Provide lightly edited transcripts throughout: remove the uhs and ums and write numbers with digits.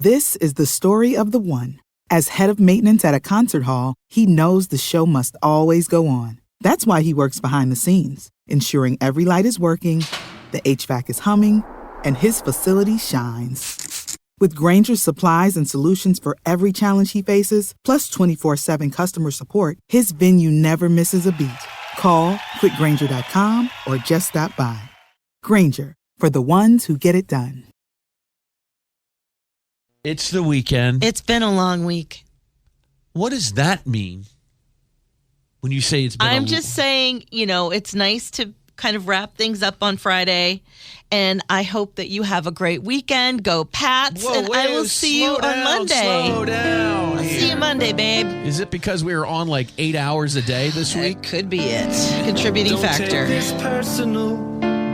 This is the story of the one. As head of maintenance at a concert hall, he knows the show must always go on. That's why he works behind the scenes, ensuring every light is working, the HVAC is humming, and his facility shines. With Grainger's supplies and solutions for every challenge he faces, plus 24/7 customer support, his venue never misses a beat. Call quickgrainger.com or just stop by. Grainger, for the ones who get it done. It's the weekend. It's been a long week. What does that mean when you say it's been I'm just saying, it's nice to kind of wrap things up on Friday, and I hope that you have a great weekend. Go Pats, and I will see you on Monday. Slow down. I'll see you Monday, babe. Is it because we were on like 8 hours a day this week? Could be it. Contributing factor. Don't take this personal,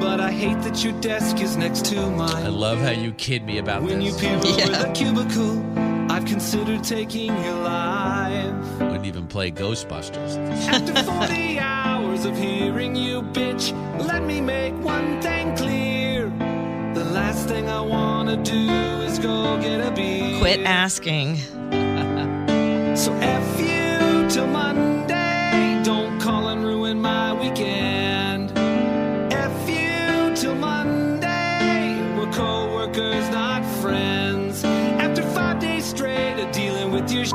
but I hate that your desk is next to mine. I love how you kid me about when this. When you peer over the cubicle, I've considered taking your life. Wouldn't even play Ghostbusters. After 40 hours of hearing you, bitch, let me make one thing clear. The last thing I want to do is go get a beer. Quit asking. So Eff you till Monday. Don't call and ruin my weekend. Eff you till Monday. We're co-workers, not friends. After 5 days straight of dealing with your shit,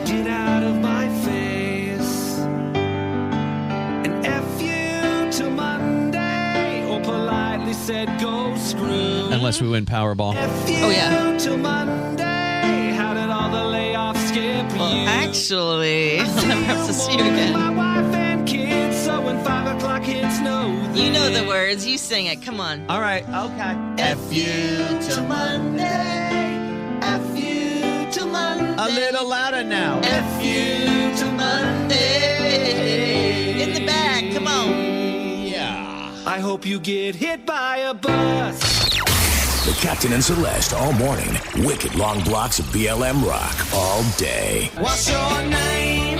get out of my face. And Eff you till Monday. Or politely said, go screw. Unless we win Powerball. Eff you till Monday. How did all the layoffs skip you? Well, actually, I'll never have to see you again. My wife and kids, so when 5 o'clock hits, no. You know the words. You sing it. Come on. All right. Okay. Eff you till Monday. Eff you till Monday. A little louder now. Eff you till Monday. In the bag. Come on. Yeah. I hope you get hit by a bus. The Captain and Celeste all morning. Wicked long blocks of BLM rock all day. What's your name?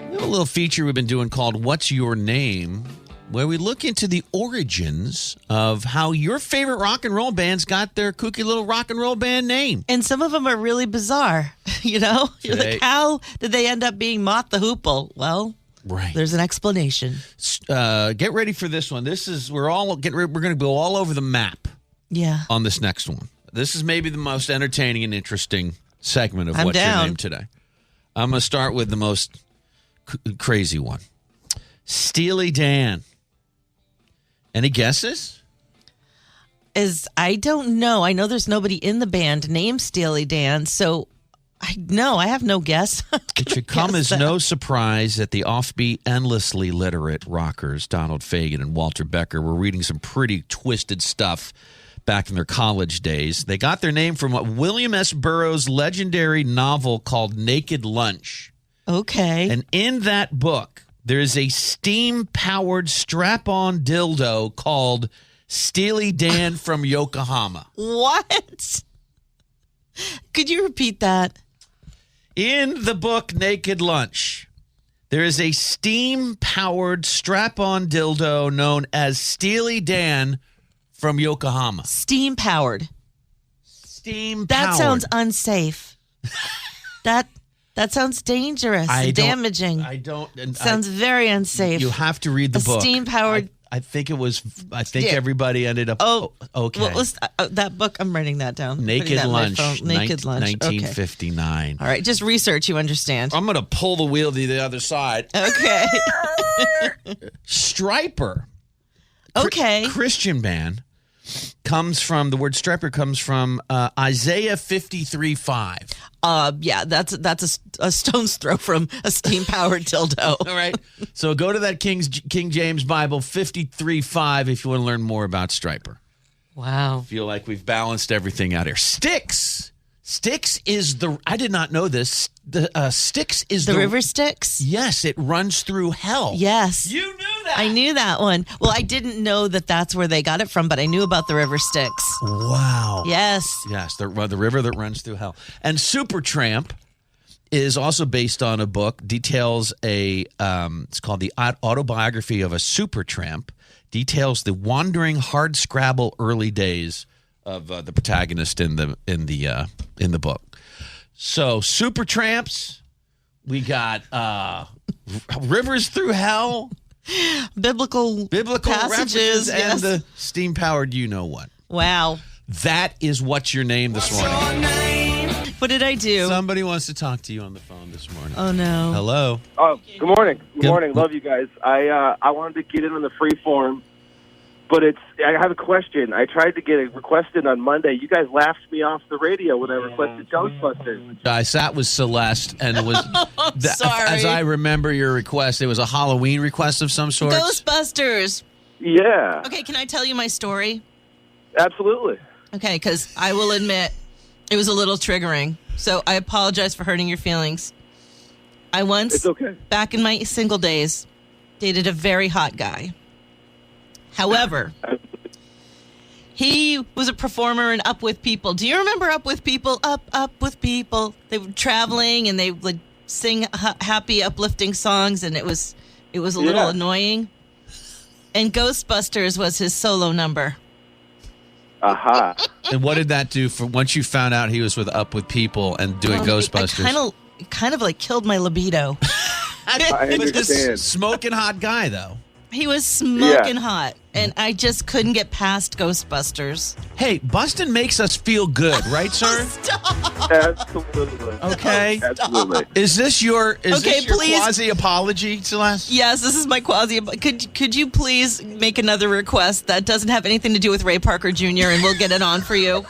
We have a little feature we've been doing called What's Your Name, where we look into the origins of how your favorite rock and roll bands got their kooky little rock and roll band name. And some of them are really bizarre, You're Today- like, how did they end up being Moth the Hoople? Well, Right. there's an explanation. Get ready for this one. We're going to go all over the map. Yeah. On this next one. This is maybe the most entertaining and interesting segment of I'm What's down. Your Name today. I'm going to start with the most crazy one. Steely Dan. Any guesses? I don't know. I know there's nobody in the band named Steely Dan, so I have no guess. It should come as no surprise that the offbeat, endlessly literate rockers, Donald Fagen and Walter Becker, were reading some pretty twisted stuff back in their college days. They got their name from William S. Burroughs' legendary novel called Naked Lunch. Okay. And in that book, there's a steam-powered strap-on dildo called Steely Dan from Yokohama. What? Could you repeat that? In the book Naked Lunch, there is a steam-powered strap-on dildo known as Steely Dan from Yokohama. Steam powered. Steam-powered. That sounds unsafe. That sounds dangerous and damaging. Sounds very unsafe. You have to read the book. Steam powered. I think everybody ended up. Okay. Well, that book, I'm writing that down. Naked Lunch. Naked Lunch. 1959. Okay. All right. Just research, you understand. I'm going to pull the wheel to the other side. Okay. Striper. Okay. Christian band. The word striper comes from Isaiah 53:5. Yeah, that's a stone's throw from a steam-powered dildo. All right. So go to that King James Bible 53:5 if you want to learn more about striper. Wow. Feel like we've balanced everything out here. Styx. Styx is I did not know this. Styx is the river Styx? Yes, it runs through hell. Yes. You knew that. I knew that one. Well, I didn't know that that's where they got it from, but I knew about the river Styx. Wow. Yes. Yes, the river that runs through hell. And Supertramp is also based on a book, details it's called The Autobiography of a Supertramp, details the wandering hardscrabble early days of the protagonist in the in the book. So Supertramps, we got Rivers Through Hell, Biblical passages, yes. and the steam-powered you-know-what. Wow. That is what's your name this morning. What did I do? Somebody wants to talk to you on the phone this morning. Oh, no. Hello. Oh, good morning. Good morning. Love you guys. I wanted to get in on the free form, but I have a question. I tried to get a request in on Monday. You guys laughed me off the radio when I requested Ghostbusters. I sat with Celeste, and it was, sorry. as I remember your request, it was a Halloween request of some sort. Ghostbusters. Yeah. Okay, can I tell you my story? Absolutely. Okay, because I will admit it was a little triggering. So I apologize for hurting your feelings. I once, It's okay. back in my single days, dated a very hot guy. However, he was a performer in Up With People. Do you remember Up With People? Up With People. They were traveling and they would sing happy, uplifting songs, and it was a little annoying. And Ghostbusters was his solo number. Aha. And what did that do for once you found out he was Up With People and doing Ghostbusters? It kind of like killed my libido. I He was this understand. smoking hot guy, though. He was smoking hot, and I just couldn't get past Ghostbusters. Hey, Bustin' makes us feel good, right, sir? Stop. Absolutely. Okay. Absolutely. Is this your Please. quasi apology, Celeste? Yes, this is my quasi. Could you please make another request that doesn't have anything to do with Ray Parker Jr. and we'll get it on for you?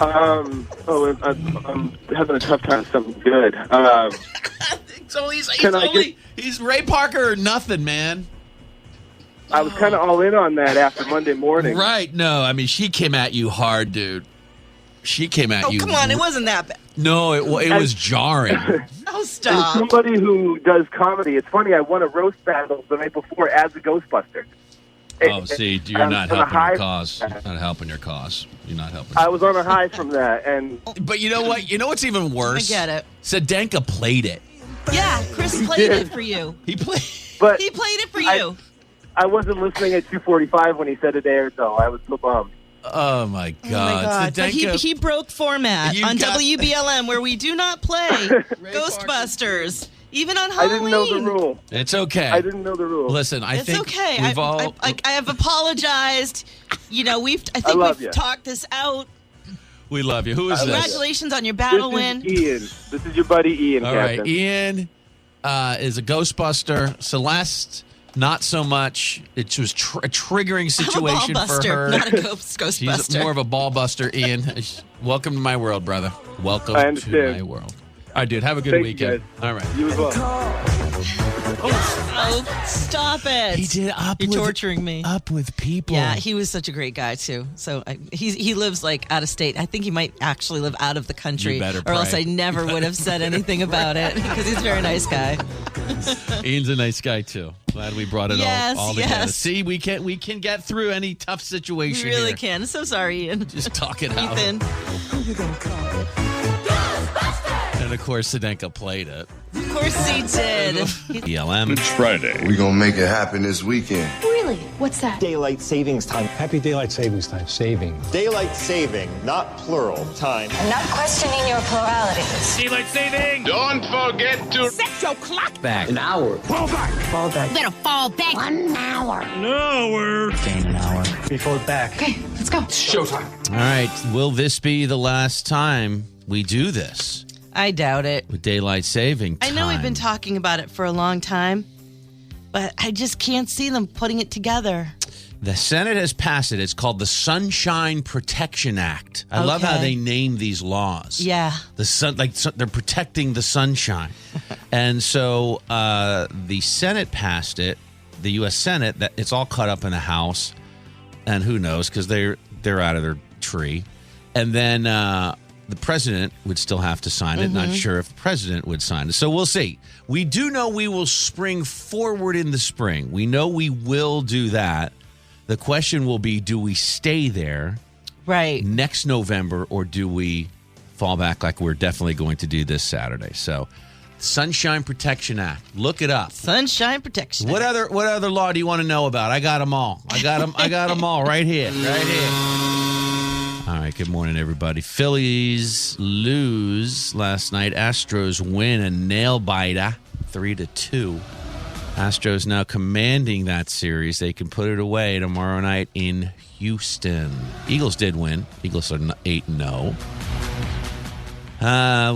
I'm having a tough time with something good. So he's Ray Parker or nothing, man. I was kind of all in on that after Monday morning. Right? No, I mean she came at you hard, dude. She came at you. Oh, come on, it wasn't that bad. No, it was jarring. Oh, As stop. somebody who does comedy, it's funny, I won a roast battle the night before as a Ghostbuster. Oh, see, you're not on a helping high- your cause. You're not helping your cause. You're not helping. I was on a high from that, and But you know what? You know what's even worse? I get it. Zdenka played it. Yeah, Chris played it for you. He played. but He played it for you. I wasn't listening at 2:45 when he said it aired, though. I was so bummed. Oh my God! Oh my God. But Zdenka- he broke format You on got- WBLM where we do not play Ghostbusters, even on I Halloween. didn't know the rule. It's okay. I didn't know the rule. Listen, I It's think okay. we've all. I have apologized. You know, I think love we've ya. talked this out. we love you. Who is this? Congratulations on your battle win. This is Ian. This is your buddy Ian, All Captain. right, Ian is a Ghostbuster. Celeste, not so much. It was a triggering I'm a situation ball for buster, her. not a Ghostbuster. She's more of a ball buster, Ian. Welcome to my world, brother. Welcome I to understand. my world. All right, dude. Have a good Thank you, weekend. guys. All right. You as well. Oh, stop it! He did You're torturing me. Up With People. Yeah, he was such a great guy too. So he lives like out of state. I think he might actually live out of the country, You better or else pray. I never would have said anything about it because he's a very nice guy. Ian's a nice guy too. Glad we brought it all together. Yes. See, we can get through any tough We situation. really here. can. So sorry, Ian. Just talk it out. Ethan. And of course, Zdenka played it. Of course he did. BLM. It's Friday. We gonna make it happen this weekend. Really? What's that? Daylight savings time. Happy daylight savings time. Saving. Daylight saving, not plural, time. I'm not questioning your pluralities. Don't forget to Set your clock Back. An hour. Better fall back 1 hour. Gain an hour. Before back. Okay, let's go. All right. Will this be the last time we do this I doubt it. with daylight saving time? I know we've been talking about it for a long time, but I just can't see them putting it together. The Senate has passed it. It's called the Sunshine Protection Act. I love how Okay. they name these laws. Yeah. The sun, they're protecting the sunshine, and so the Senate passed it. The U.S. Senate, that it's all caught up in the House, and who knows because they're out of their tree, and then the president would still have to sign it. Not sure if the president would sign it, so we'll see. We do know we will spring forward in the spring. We know we will do that. The question will be: do we stay there? Right. Next November, or do we fall back like we're definitely going to do this Saturday? So, Sunshine Protection Act. Look it up. Sunshine protection. What other law do you want to know about? I got them all. I got them all right here. Right here. All right, good morning, everybody. Phillies lose last night. Astros win a nail-biter, 3-2. Astros now commanding that series. They can put it away tomorrow night in Houston. Eagles did win. Eagles are 8-0.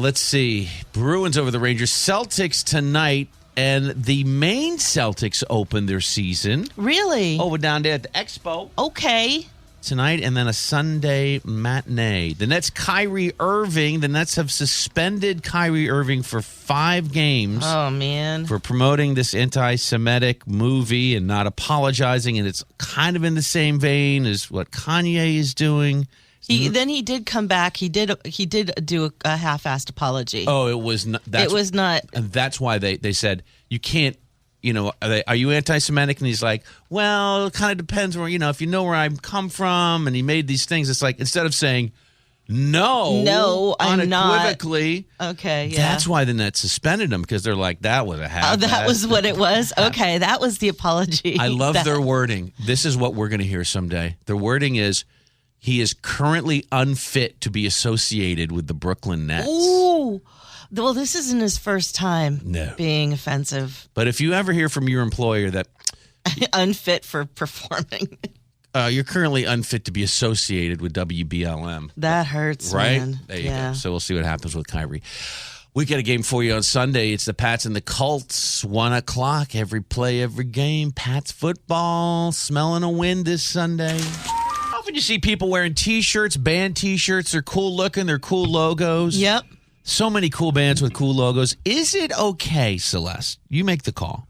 Let's see. Bruins over the Rangers. Celtics tonight. And the Maine Celtics open their season. Really? Over down there at the Expo. Okay. Tonight, and then a Sunday matinee. The Nets, Kyrie Irving. The Nets have suspended Kyrie Irving for 5 games. Oh, man. For promoting this anti-Semitic movie and not apologizing. And it's kind of in the same vein as what Kanye is doing. Then he did come back. He did do a half-assed apology. Oh, it was not. It was not. And that's why they said, you can't, are you anti-Semitic? And he's like, well, it kind of depends where, if you know where I come from. And he made these things. It's like, instead of saying, no, I'm not. unequivocally. Okay, yeah. That's why the Nets suspended him, because they're like, that was a half. Oh, that was what it was? Okay, that was the apology. I love their wording. This is what we're going to hear someday. Their wording is, he is currently unfit to be associated with the Brooklyn Nets. Ooh. Well, this isn't his first time being offensive. But if you ever hear from your employer that unfit for performing, you're currently unfit to be associated with WBLM. That hurts, right? Man. There you go. So we'll see what happens with Kyrie. We got a game for you on Sunday. It's the Pats and the Colts, 1 o'clock. Every play, every game. Pats football. Smelling a win this Sunday. Often you see people wearing T-shirts, band T-shirts. They're cool looking. They're cool logos. Yep. So many cool bands with cool logos. Is it okay, Celeste? You make the call.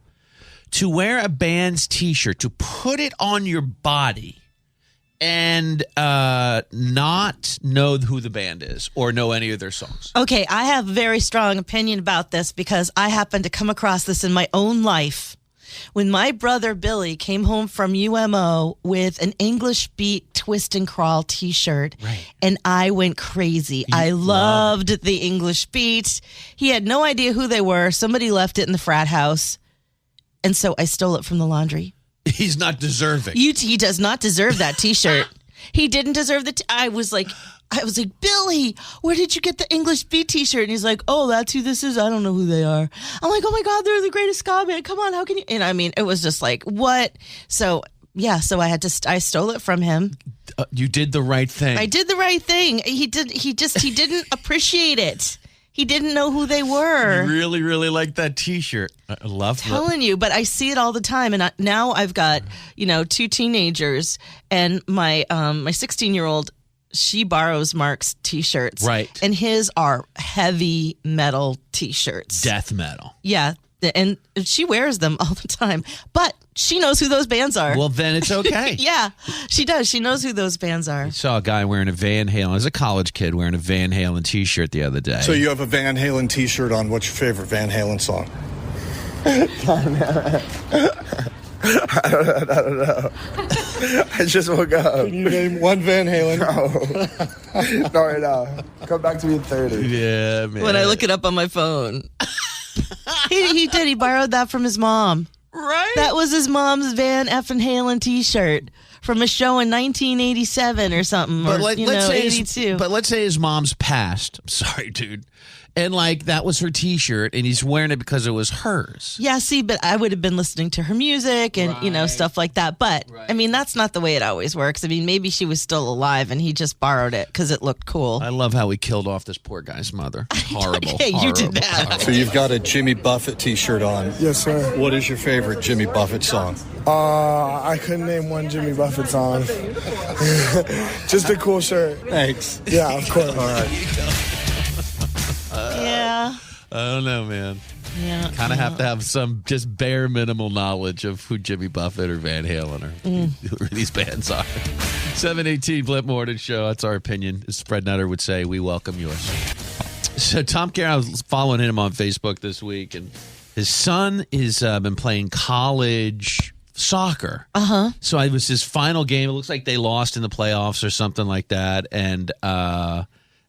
To wear a band's T-shirt, to put it on your body and not know who the band is or know any of their songs? Okay, I have a very strong opinion about this because I happened to come across this in my own life. When my brother Billy came home from UMO with an English Beat Twist and Crawl T-shirt, and I went crazy. I loved the English Beat. He had no idea who they were. Somebody left it in the frat house, and so I stole it from the laundry. He's not deserving. He does not deserve that T-shirt. He didn't deserve the. I was like, Billy, where did you get the English Beat T-shirt? And he's like, oh, that's who this is. I don't know who they are. I'm like, oh my God, they're the greatest ska band. Come on, how can you? And I mean, it was just like, what? So yeah, so I stole it from him. You did the right thing. I did the right thing. He didn't appreciate it. He didn't know who they were. Really, really like that T-shirt. I love it. Telling you, but I see it all the time, and now I've got 2 teenagers, and my 16-year-old. She borrows Mark's T-shirts. Right. And his are heavy metal T-shirts. Death metal. Yeah. And she wears them all the time. But she knows who those bands are. Well, then it's okay. Yeah, she does. She knows who those bands are. I saw a guy wearing a Van Halen, as a college kid, wearing a Van Halen T-shirt the other day. So you have a Van Halen T-shirt on. What's your favorite Van Halen song? I don't know. I just woke up. Can you name one Van Halen? No. No, right now. Come back to me in 30. Yeah, man. When I look it up on my phone. He did. He borrowed that from his mom. Right? That was his mom's Van Effin' Halen T-shirt from a show in 1987 or something. But or, let's say 82. But let's say his mom's passed. I'm sorry, dude. And that was her T-shirt, and he's wearing it because it was hers. Yeah, see, but I would have been listening to her music and, stuff like that. But, I mean, that's not the way it always works. I mean, maybe she was still alive, and he just borrowed it because it looked cool. I love how we killed off this poor guy's mother. Horrible. Hey, you did that. Horrible. So you've got a Jimmy Buffett T-shirt on. Yes, sir. What is your favorite Jimmy Buffett song? I couldn't name one Jimmy Buffett song. Just a cool shirt. Thanks. Yeah, of course. All right. Yeah. I don't know, man. Yeah. Kind of have to have some just bare minimal knowledge of who Jimmy Buffett or Van Halen or who these bands are. 718 Flip Morning Show. That's our opinion. As Fred Nutter would say, we welcome yours. So Tom Caron, I was following him on Facebook this week, and his son has been playing college soccer. Uh-huh. So it was his final game. It looks like they lost in the playoffs or something like that.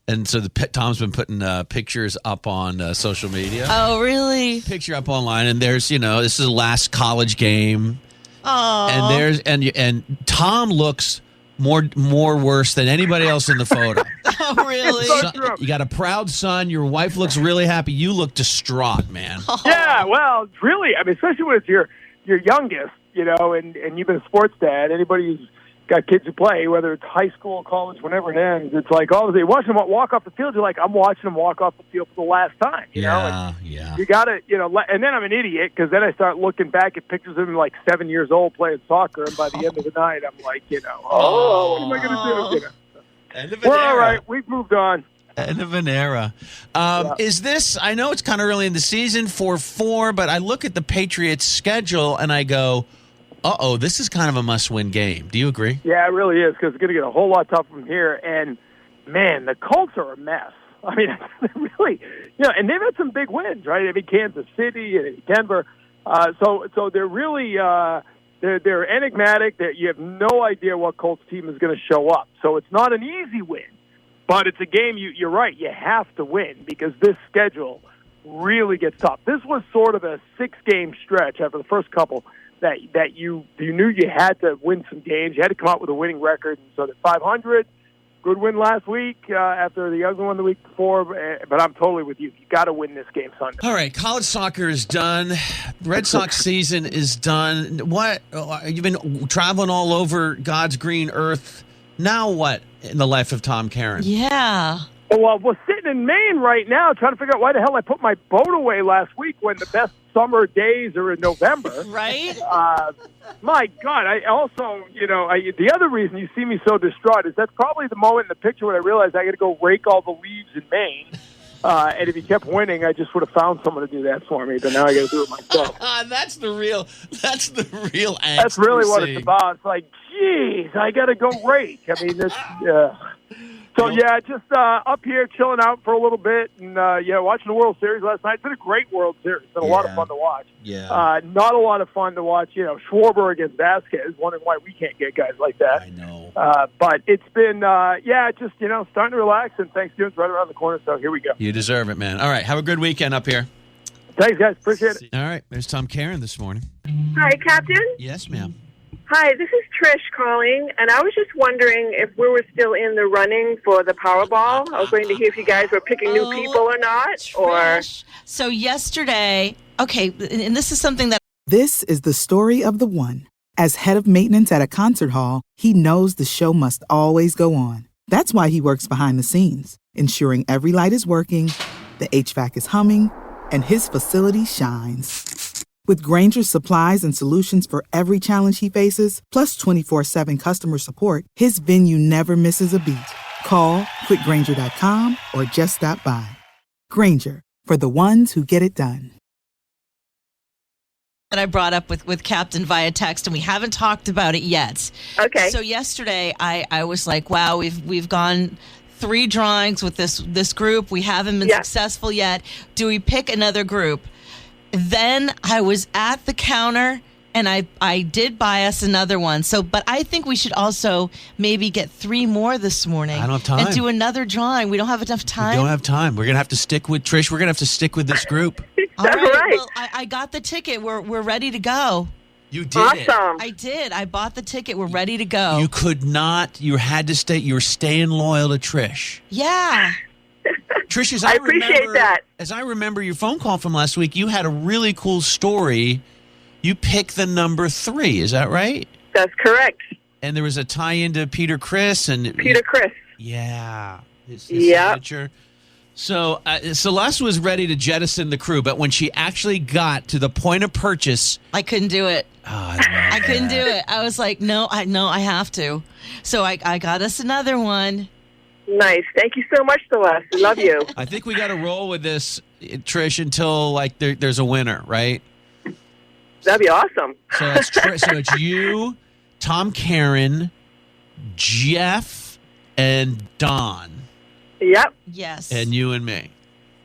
And so Tom's been putting pictures up on social media. Oh, really? Picture up online, and there's this is the last college game. Oh. And and Tom looks more worse than anybody else in the photo. Oh, really? You got a proud son. Your wife looks really happy. You look distraught, man. Yeah, well, really, I mean, especially when it's your youngest, and you've been a sports dad. Anybody who's got kids who play, whether it's high school, college, whenever it ends, it's like all of a sudden you watch them walk off the field. You're like, I'm watching them walk off the field for the last time. You know? Yeah. You got to, and then I'm an idiot because then I start looking back at pictures of him like 7 years old playing soccer, and by the end of the night, I'm like, what am I going to do? End of an We're era. all right. We've moved on. End of an era. Is this, I know it's kind of early in the season, 4-4, but I look at the Patriots' schedule and I go, this is kind of a must-win game. Do you agree? Yeah, it really is, because it's going to get a whole lot tougher from here. And, man, the Colts are a mess. I mean, really, and they've had some big wins, right? I mean, Kansas City and Denver. So they're really they're enigmatic. That you have no idea what Colts team is going to show up. So it's not an easy win, but it's a game you're right. You have to win because this schedule really gets tough. This was sort of a 6-game stretch after the first couple that you knew you had to win some games. You had to come out with a winning record. And so the 500, good win last week after the other one the week before. But I'm totally with you. You got to win this game Sunday. All right, college soccer is done. Red Sox season is done. What? You've been traveling all over God's green earth. Now what in the life of Tom Caron? Yeah. Well, we're sitting in Maine right now trying to figure out why the hell I put my boat away last week when the best summer days are in November. Right? My God. I also, the other reason you see me so distraught is that's probably the moment in the picture when I realized I got to go rake all the leaves in Maine. And if he kept winning, I just would have found someone to do that for me. But now I got to do it myself. That's the real angst. That's really what it's about. It's like, geez, I got to go rake. I mean, this. So, yeah, just up here chilling out for a little bit and, watching the World Series last night. It's been a great World Series. It's been a lot of fun to watch. Yeah. Not a lot of fun to watch, Schwarber against Vasquez, wondering why we can't get guys like that. I know. But it's been, just, starting to relax, and Thanksgiving's right around the corner, so here we go. You deserve it, man. All right, have a good weekend up here. Thanks, guys. Appreciate it. All right, there's Tom Caron this morning. Hi, Captain. Yes, ma'am. Hi, this is Trish calling, and I was just wondering if we were still in the running for the Powerball. I was waiting to hear if you guys were picking new people or not. Trish. So yesterday, okay, and this is something that... This is the story of the one. As head of maintenance at a concert hall, he knows the show must always go on. That's why he works behind the scenes, ensuring every light is working, the HVAC is humming, and his facility shines. With Granger's supplies and solutions for every challenge he faces, plus 24/7 customer support, his venue never misses a beat. Call quickgranger.com or just stop by. Granger, for the ones who get it done. That I brought up with Captain via text, and we haven't talked about it yet. Okay. So yesterday, I was like, wow, we've gone 3 drawings with this group. We haven't been successful yet. Do we pick another group? Then I was at the counter, and I did buy us another one. So, but I think we should also maybe get 3 more this morning. I don't have time. And do another drawing. We don't have enough time. We don't have time. We're going to have to stick with Trish. We're going to have to stick with this group. All right. Well, I got the ticket. We're ready to go. You did it. I did. I bought the ticket. We're ready to go. You could not. You had to stay. You were staying loyal to Trish. Yeah. Trish, I appreciate that. As I remember your phone call from last week, you had a really cool story. You picked the number 3. Is that right? That's correct. And there was a tie-in to Peter Criss. Peter Criss. Yeah. His signature. So Celeste was ready to jettison the crew, but when she actually got to the point of purchase, I couldn't do it. Oh, I couldn't do it. I was like, no, I have to. So I got us another one. Nice. Thank you so much, Celeste. I love you. I think we got to roll with this, Trish, until there's a winner, right? That'd be awesome. So it's you, Tom Caron, Jeff, and Don. Yep. Yes. And you and me.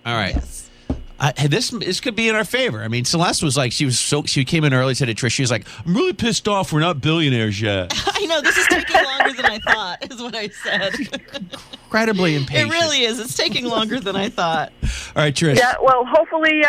All right. Yes. This could be in our favor. I mean, Celeste was like, she came in early, said to Trish, she was like, I'm really pissed off we're not billionaires yet. I know, this is taking longer than I thought, is what I said. Incredibly impatient. It really is. It's taking longer than I thought. All right, Trish. Yeah, well, hopefully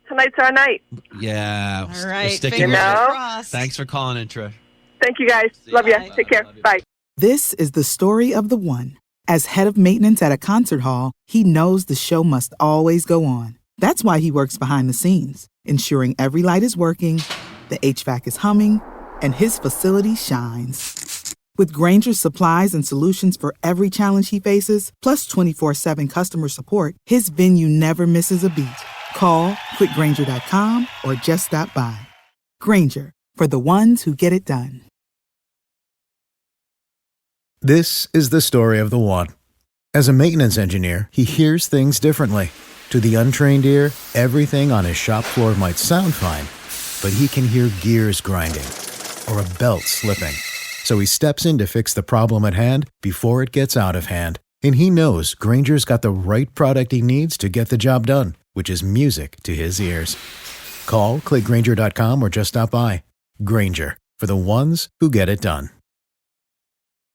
tonight's our night. Yeah. All right. Stick Fingers it out. crossed. Thanks for calling in, Trish. Thank you, guys. Love you. Take care. Bye. This is the story of the one. As head of maintenance at a concert hall, he knows the show must always go on. That's why he works behind the scenes, ensuring every light is working, the HVAC is humming, and his facility shines. With Granger's supplies and solutions for every challenge he faces, plus 24/7 customer support, his venue never misses a beat. Call quickgranger.com or just stop by. Granger, for the ones who get it done. This is the story of the one. As a maintenance engineer, he hears things differently. To the untrained ear, everything on his shop floor might sound fine, but he can hear gears grinding or a belt slipping. So he steps in to fix the problem at hand before it gets out of hand. And he knows Granger's got the right product he needs to get the job done, which is music to his ears. Call, click Granger.com or just stop by. Granger, for the ones who get it done.